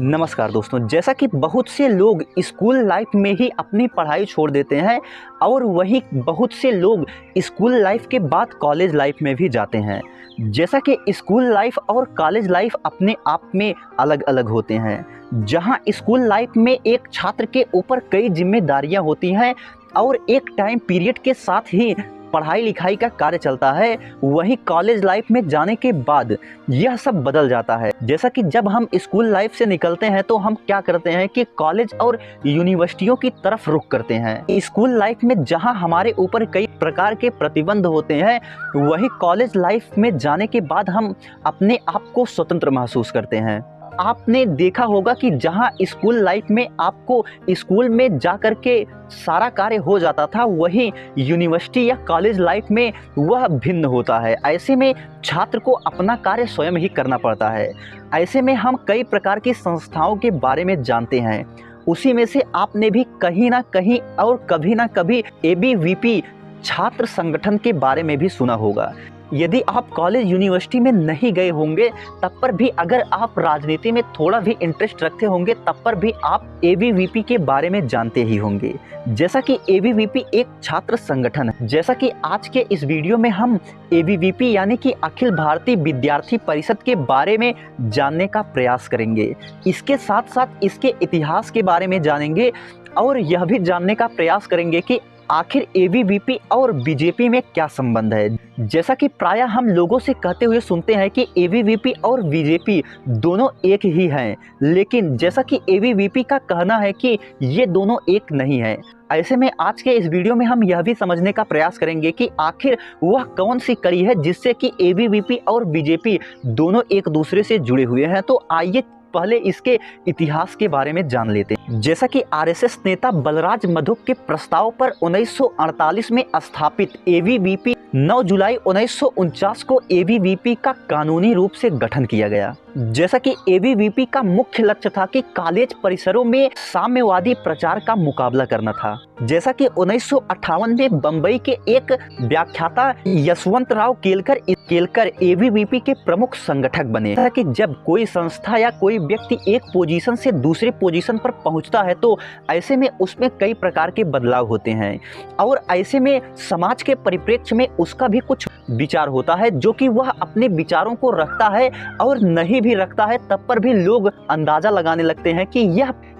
नमस्कार दोस्तों, जैसा कि बहुत से लोग स्कूल लाइफ में ही अपनी पढ़ाई छोड़ देते हैं और वही बहुत से लोग स्कूल लाइफ के बाद कॉलेज लाइफ में भी जाते हैं। जैसा कि स्कूल लाइफ और कॉलेज लाइफ अपने आप में अलग अलग होते हैं। जहां स्कूल लाइफ में एक छात्र के ऊपर कई जिम्मेदारियां होती हैं और एक टाइम पीरियड के साथ ही पढ़ाई लिखाई का कार्य चलता है, वही कॉलेज लाइफ में जाने के बाद यह सब बदल जाता है। जैसा कि जब हम स्कूल लाइफ से निकलते हैं तो हम क्या करते हैं कि कॉलेज और यूनिवर्सिटियों की तरफ रुख करते हैं। स्कूल लाइफ में जहां हमारे ऊपर कई प्रकार के प्रतिबंध होते हैं, वही कॉलेज लाइफ में जाने के बाद हम अपने आप को स्वतंत्र महसूस करते हैं। आपने देखा होगा कि जहां स्कूल लाइफ में आपको स्कूल में जा कर के सारा कार्य हो जाता था, वही यूनिवर्सिटी या कॉलेज लाइफ में वह भिन्न होता है। ऐसे में छात्र को अपना कार्य स्वयं ही करना पड़ता है। ऐसे में हम कई प्रकार की संस्थाओं के बारे में जानते हैं। उसी में से आपने भी कहीं ना कहीं और कभी ना कभी ABVP छात्र संगठन के बारे में भी सुना होगा। यदि आप कॉलेज यूनिवर्सिटी में नहीं गए होंगे तब पर भी, अगर आप राजनीति में थोड़ा भी इंटरेस्ट रखते होंगे तब पर भी आप ABVP के बारे में जानते ही होंगे। जैसा कि ABVP एक छात्र संगठन है, जैसा कि आज के इस वीडियो में हम ABVP यानी कि अखिल भारतीय विद्यार्थी परिषद के बारे में जानने का प्रयास करेंगे। इसके साथ साथ इसके इतिहास के बारे में जानेंगे और यह भी जानने का प्रयास करेंगे कि आखिर ABVP और BJP में क्या संबंध है। जैसा कि प्रायः हम लोगों से कहते हुए सुनते हैं कि ABVP और BJP दोनों एक ही हैं, लेकिन जैसा कि ABVP का कहना है कि ये दोनों एक नहीं है। ऐसे में आज के इस वीडियो में हम यह भी समझने का प्रयास करेंगे कि आखिर वह कौन सी कड़ी है जिससे कि ABVP और BJP दोनों एक दूसरे से जुड़े हुए हैं। तो आइए पहले इसके इतिहास के बारे में जान लेते हैं। जैसा कि RSS नेता बलराज मधुक के प्रस्ताव पर 1948 में स्थापित ABVP 9 जुलाई 1949 को ABVP का कानूनी रूप से गठन किया गया। जैसा कि ABVP का मुख्य लक्ष्य था कि कॉलेज परिसरों में साम्यवादी प्रचार का मुकाबला करना था। जैसा कि 1958 में बंबई के एक व्याख्याता यशवंत राव केलकर ABVP के प्रमुख संगठक बने। जैसा कि जब कोई संस्था या कोई व्यक्ति एक पोजीशन से दूसरे पोजीशन पर पहुंचता है तो ऐसे में उसमें कई प्रकार के बदलाव होते हैं और ऐसे में समाज के परिप्रेक्ष्य में उसका भी कुछ विचार होता है, जो कि वह अपने विचारों को रखता है और नहीं भी रखता है तब पर भी लोग अंदाजा लगाने लगते हैं कि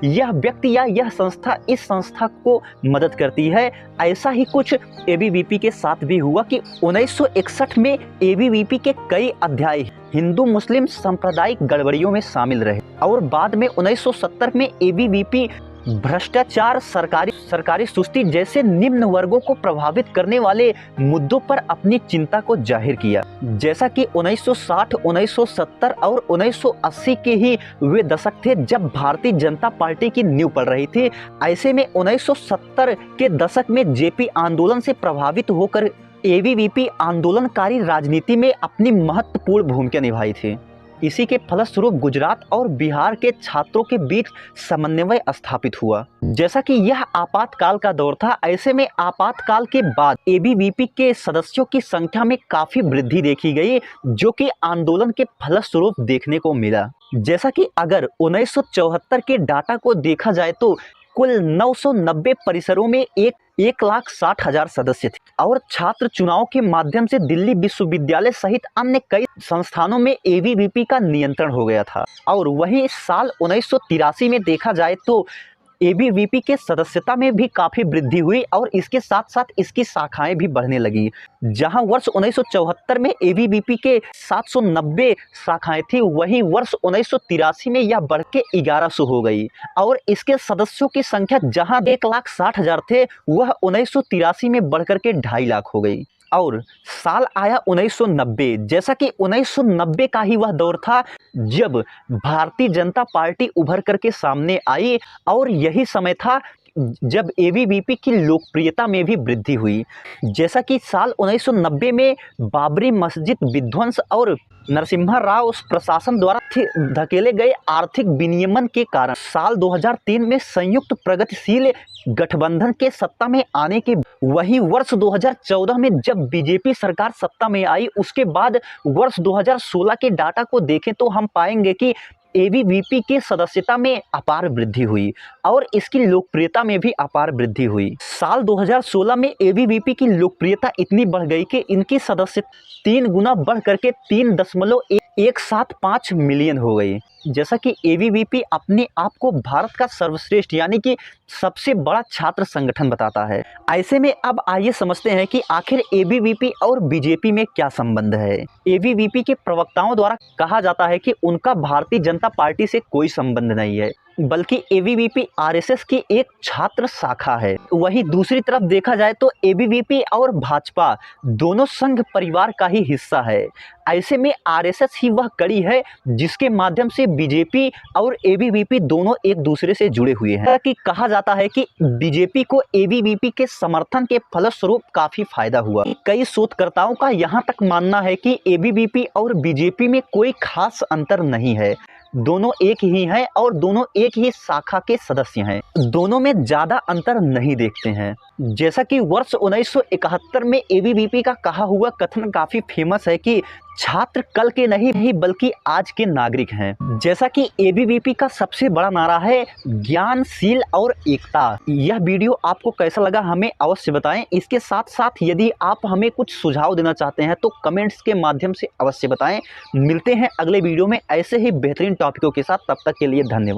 यह व्यक्ति या यह संस्था इस संस्था को मदद करती है। ऐसा ही कुछ ABVP के साथ भी हुआ कि 1961 में ABVP के कई अध्याय हिंदू मुस्लिम सांप्रदायिक गड़बड़ियों में शामिल रहे और बाद में 1970 में ABVP भ्रष्टाचार, सरकारी सुस्ती जैसे निम्न वर्गों को प्रभावित करने वाले मुद्दों पर अपनी चिंता को जाहिर किया। जैसा कि 1960, 1970 और 1980 के ही वे दशक थे जब भारतीय जनता पार्टी की नींव पड़ रही थी। ऐसे में 1970 के दशक में JP आंदोलन से प्रभावित होकर ABVP आंदोलनकारी राजनीति में अपनी महत्वपूर्ण भूमिका निभाई थी। इसी के फलस्वरूप गुजरात और बिहार के छात्रों के बीच समन्वय स्थापित हुआ। जैसा कि यह आपातकाल का दौर था, ऐसे में आपातकाल के बाद ABVP के सदस्यों की संख्या में काफी वृद्धि देखी गई, जो कि आंदोलन के फलस्वरूप देखने को मिला। जैसा कि अगर 1974 के डाटा को देखा जाए तो कुल 990 परिसरों में 1,60,000 सदस्य थे और छात्र चुनाव के माध्यम से दिल्ली विश्वविद्यालय सहित अन्य कई संस्थानों में ABVP का नियंत्रण हो गया था। और वहीं साल 1983 में देखा जाए तो ABVP के सदस्यता में भी काफी वृद्धि हुई और इसके साथ साथ इसकी शाखाएं भी बढ़ने लगी। जहां वर्ष 1974 में ABVP के 790 शाखाएं थी, वहीं वर्ष 1983 में यह बढ़ के 1100 हो गई और इसके सदस्यों की संख्या जहां 1,60,000 थे, वह 1983 में बढ़कर के 2.5 लाख हो गई। और साल आया 1990। जैसा कि 1990 का ही वह दौर था जब भारतीय जनता पार्टी उभर करके सामने आई और यही समय था जब ABVP की लोकप्रियता में भी वृद्धि हुई। जैसा कि साल 1990 में बाबरी मस्जिद विध्वंस और नरसिम्हा राव प्रशासन द्वारा धकेले गए आर्थिक विनियमन के कारण साल 2003 में संयुक्त प्रगतिशील गठबंधन के सत्ता में आने के वही वर्ष 2014 में जब BJP सरकार सत्ता में आई, उसके बाद वर्ष 2016 के डाटा को देखें तो हम पाएंगे कि एबीवीपी के सदस्यता में अपार वृद्धि हुई और इसकी लोकप्रियता में भी अपार वृद्धि हुई। साल 2016 में एबीवीपी की लोकप्रियता इतनी बढ़ गई कि इनकी सदस्य 3 गुना बढ़ करके 3.175 मिलियन हो गई। जैसा कि एबीवीपी अपने आप को भारत का सर्वश्रेष्ठ यानी कि सबसे बड़ा छात्र संगठन बताता है। ऐसे में अब आइए समझते हैं कि आखिर एबीवीपी और बीजेपी में क्या संबंध है। एबीवीपी के प्रवक्ताओं द्वारा कहा जाता है कि उनका भारतीय जनता पार्टी से कोई संबंध नहीं है, बल्कि एबीवीपी आरएसएस की एक छात्र शाखा है। वहीं दूसरी तरफ देखा जाए तो एबीवीपी और भाजपा दोनों संघ परिवार का ही हिस्सा है। ऐसे में आरएसएस ही वह कड़ी है जिसके माध्यम से बीजेपी और एबीवीपी दोनों एक दूसरे से जुड़े हुए हैं। कि कहा जाता है कि बीजेपी को एबीवीपी के समर्थन के फलस्वरूप काफी फायदा हुआ। कई शोधकर्ताओं का यहाँ तक मानना है कि एबीवीपी और बीजेपी में कोई खास अंतर नहीं है, दोनों एक ही हैं और दोनों एक ही शाखा के सदस्य हैं। दोनों में ज़्यादा अंतर नहीं देखते हैं। जैसा कि वर्ष 1971 में एबीवीपी का कहा हुआ कथन काफ़ी फेमस है कि छात्र कल के नहीं बल्कि आज के नागरिक हैं। जैसा कि एबीवीपी का सबसे बड़ा नारा है ज्ञानशील और एकता। यह वीडियो आपको कैसा लगा हमें अवश्य बताएं। इसके साथ साथ यदि आप हमें कुछ सुझाव देना चाहते हैं तो कमेंट्स के माध्यम से अवश्य बताएं। मिलते हैं अगले वीडियो में ऐसे ही बेहतरीन टॉपिकों के साथ। तब तक के लिए धन्यवाद।